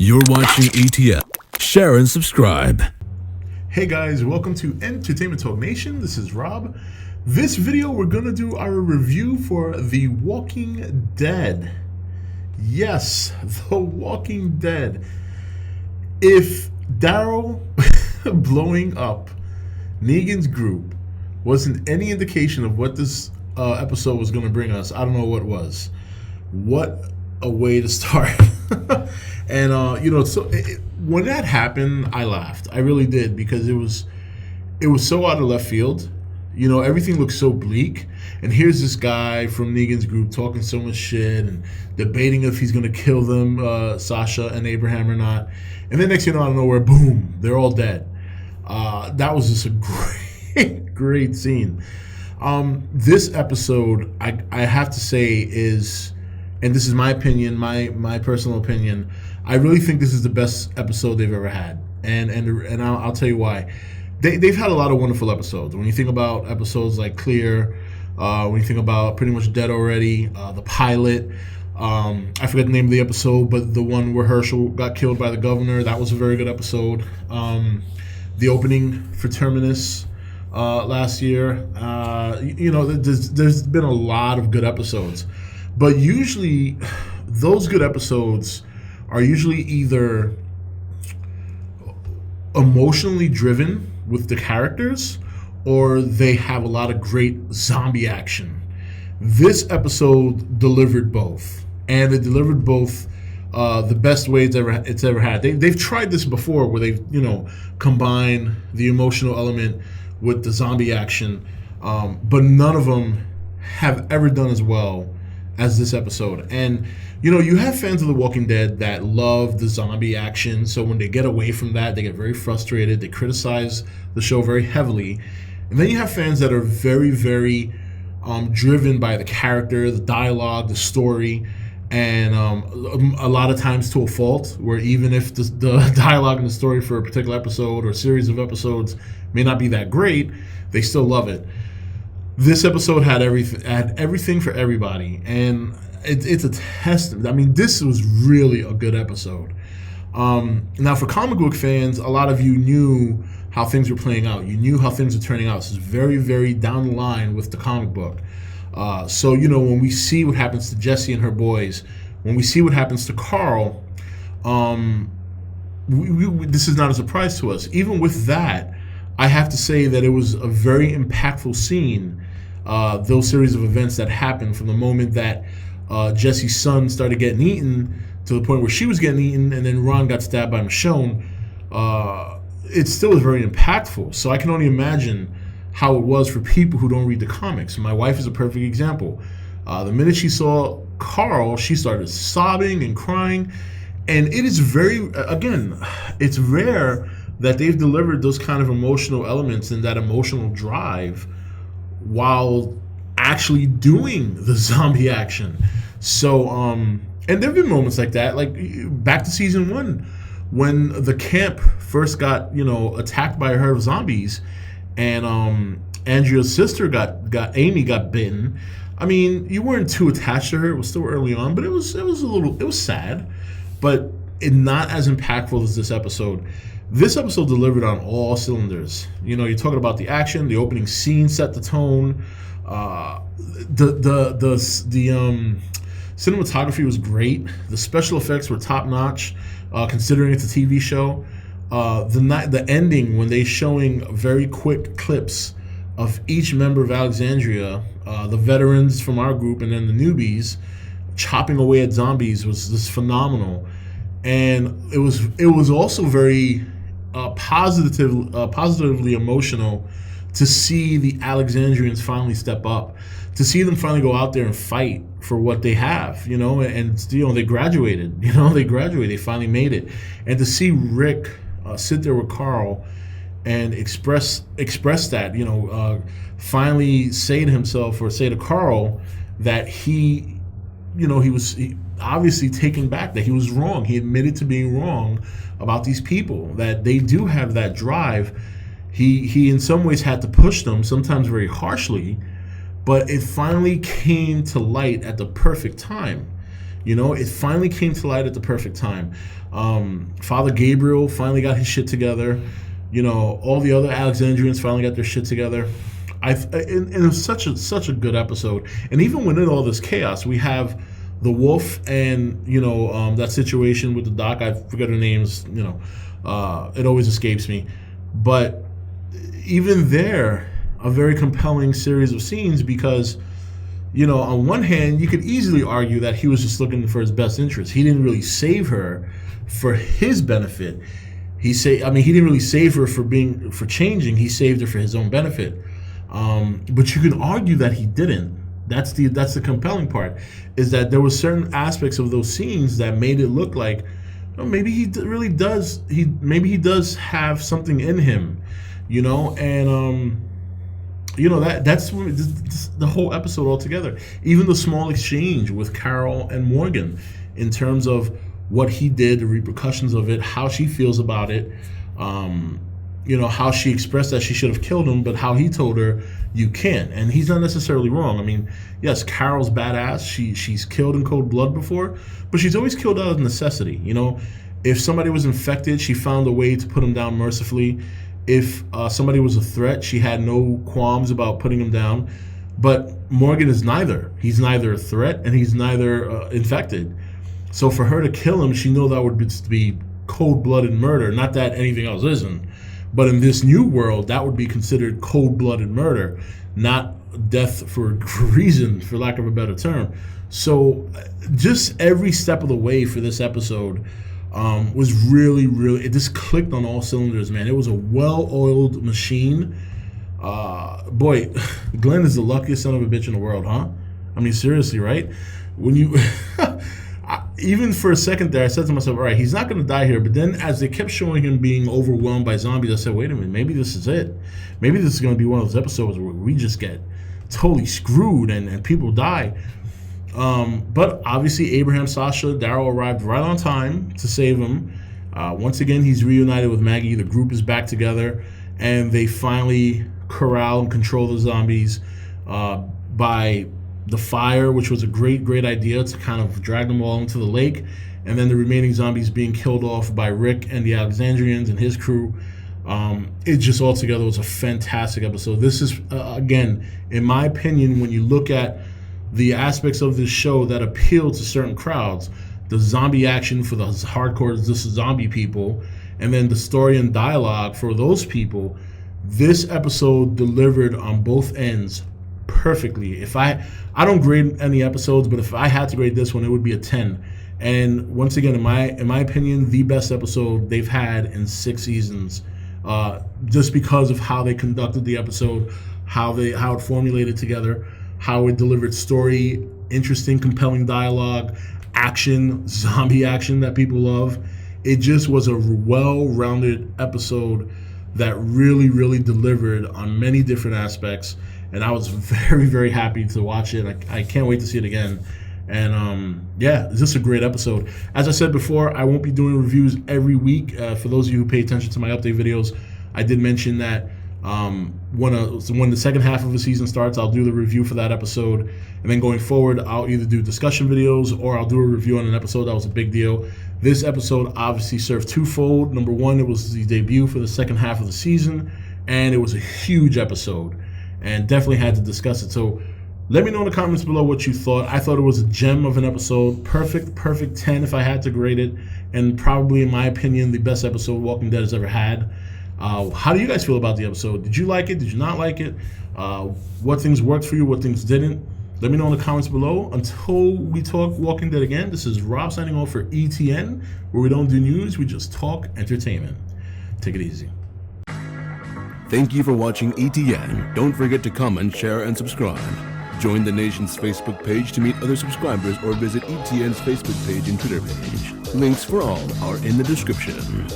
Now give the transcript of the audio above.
You're watching E.T.N. Share and subscribe. Hey guys, welcome to Entertainment Talk Nation. This is Rob. This video we're gonna do our review for The Walking Dead. Yes, The Walking Dead. If Daryl blowing up Negan's group wasn't any indication of what this episode was gonna bring us, I don't know what was. What a way to start. And when that happened, I laughed. I really did, because it was so out of left field. You know, everything looked so bleak, and here's this guy from Negan's group talking so much shit and debating if he's gonna kill them, Sasha and Abraham, or not. And then next thing you know, out of nowhere, boom, they're all dead. That was just a great scene. This episode, I have to say, is, and this is my opinion, my personal opinion, I really think this is the best episode they've ever had, and I'll tell you why. They've had a lot of wonderful episodes. When you think about episodes like Clear, when you think about pretty much Dead Already, the pilot, I forget the name of the episode, but the one where Herschel got killed by the governor, that was a very good episode. The opening for Terminus last year, there's been a lot of good episodes, but usually those good episodes are usually either emotionally driven with the characters, or they have a lot of great zombie action. This episode delivered both, and it delivered both the best way it's ever had. They've tried this before, where they've combined the emotional element with the zombie action, but none of them have ever done as well as this episode. And you have fans of The Walking Dead that love the zombie action, so when they get away from that, they get very frustrated. They criticize the show very heavily. And then you have fans that are very, very driven by the character, the dialogue, the story, and a lot of times to a fault, where even if the dialogue and the story for a particular episode or series of episodes may not be that great, they still love it. This episode had everything for everybody, and it's a testament. I mean, this was really a good episode. Now, for comic book fans, a lot of you knew how things were playing out. You knew how things were turning out. This is very, very down the line with the comic book. So, when we see what happens to Jesse and her boys, when we see what happens to Carl, this is not a surprise to us. Even with that, I have to say that it was a very impactful scene, those series of events that happened from the moment that Jesse's son started getting eaten to the point where she was getting eaten, and then Ron got stabbed by Michonne. It still was very impactful. So I can only imagine how it was for people who don't read the comics. My wife is a perfect example. The minute she saw Carl, she started sobbing and crying. And it is it's rare that they've delivered those kind of emotional elements and that emotional drive while actually doing the zombie action. So, and there have been moments like that, like back to season 1, when the camp first got, attacked by a herd of zombies, and Andrea's sister Amy got bitten. I mean, you weren't too attached to her. It was still early on, but it was sad, but not as impactful as this episode. This episode delivered on all cylinders. You're talking about the action, the opening scene set the tone. The cinematography was great. The special effects were top notch, considering it's a TV show. The ending, when they showing very quick clips of each member of Alexandria, the veterans from our group and then the newbies, chopping away at zombies, was just phenomenal. And it was also very positively emotional to see the Alexandrians finally step up, to see them finally go out there and fight for what they have, and they graduated, they finally made it. And to see Rick sit there with Carl and express that, finally say to himself, or say to Carl, that he was obviously taken back, that he was wrong. He admitted to being wrong about these people, that they do have that drive. He in some ways had to push them, sometimes very harshly, but it finally came to light at the perfect time. It finally came to light at the perfect time. Father Gabriel finally got his shit together. You know, all the other Alexandrians finally got their shit together. And it was such a good episode. And even within all this chaos, we have the wolf and, you know, that situation with the doc. I forget her names. You know, it always escapes me. But even there, a very compelling series of scenes because, you know, on one hand, you could easily argue that he was just looking for his best interest. He didn't really save her for his benefit. He didn't really save her for changing. He saved her for his own benefit. But you can argue that he didn't. That's the compelling part, is that there were certain aspects of those scenes that made it look like, oh, maybe he really does. Maybe he does have something in him, you know. And you know, that's the whole episode altogether. Even the small exchange with Carol and Morgan, in terms of what he did, the repercussions of it, how she feels about it. You know, how she expressed that she should have killed him, but how he told her, you can't. And he's not necessarily wrong. I mean, yes, Carol's badass. She's killed in cold blood before, but she's always killed out of necessity. You know, if somebody was infected, she found a way to put him down mercifully. If somebody was a threat, she had no qualms about putting him down. But Morgan is neither. He's neither a threat and he's neither infected. So for her to kill him, she knew that would be cold-blooded murder. Not that anything else isn't. But in this new world, that would be considered cold-blooded murder, not death for reason, for lack of a better term. So just every step of the way for this episode was really, really, it just clicked on all cylinders, man. It was a well-oiled machine. Boy, Glenn is the luckiest son of a bitch in the world, huh? I mean, seriously, right? When you... Even for a second there, I said to myself, all right, he's not going to die here. But then as they kept showing him being overwhelmed by zombies, I said, wait a minute, maybe this is it. Maybe this is going to be one of those episodes where we just get totally screwed and people die. But obviously, Abraham, Sasha, Daryl arrived right on time to save him. Once again, he's reunited with Maggie. The group is back together. And they finally corral and control the zombies by the fire, which was a great idea to kind of drag them all into the lake, and then the remaining zombies being killed off by Rick and the Alexandrians and his crew. It just altogether was a fantastic episode. This is, again, in my opinion, when you look at the aspects of this show that appeal to certain crowds, the zombie action for the hardcore zombie people, and then the story and dialogue for those people, this episode delivered on both ends perfectly. If I don't grade any episodes, but if I had to grade this one, it would be a 10. And once again, in my opinion, the best episode they've had in 6 seasons, just because of how they conducted the episode, how it formulated together, how it delivered story, interesting, compelling dialogue, action, zombie action that people love. It just was a well-rounded episode that really delivered on many different aspects. And I was very, very happy to watch it. I can't wait to see it again. And yeah, it's just a great episode. As I said before, I won't be doing reviews every week. For those of you who pay attention to my update videos, I did mention that when the second half of the season starts, I'll do the review for that episode. And then going forward, I'll either do discussion videos or I'll do a review on an episode that was a big deal. This episode obviously served twofold. Number one, it was the debut for the second half of the season, and it was a huge episode. And definitely had to discuss it. So let me know in the comments below what you thought. I thought it was a gem of an episode. Perfect 10 if I had to grade it. And probably, in my opinion, the best episode Walking Dead has ever had. How do you guys feel about the episode? Did you like it? Did you not like it? What things worked for you? What things didn't? Let me know in the comments below. Until we talk Walking Dead again, this is Rob signing off for E.T.N, where we don't do news, we just talk entertainment. Take it easy. Thank you for watching E.T.N. Don't forget to comment, share, and subscribe. Join the nation's Facebook page to meet other subscribers or visit E.T.N.'s Facebook page and Twitter page. Links for all are in the description.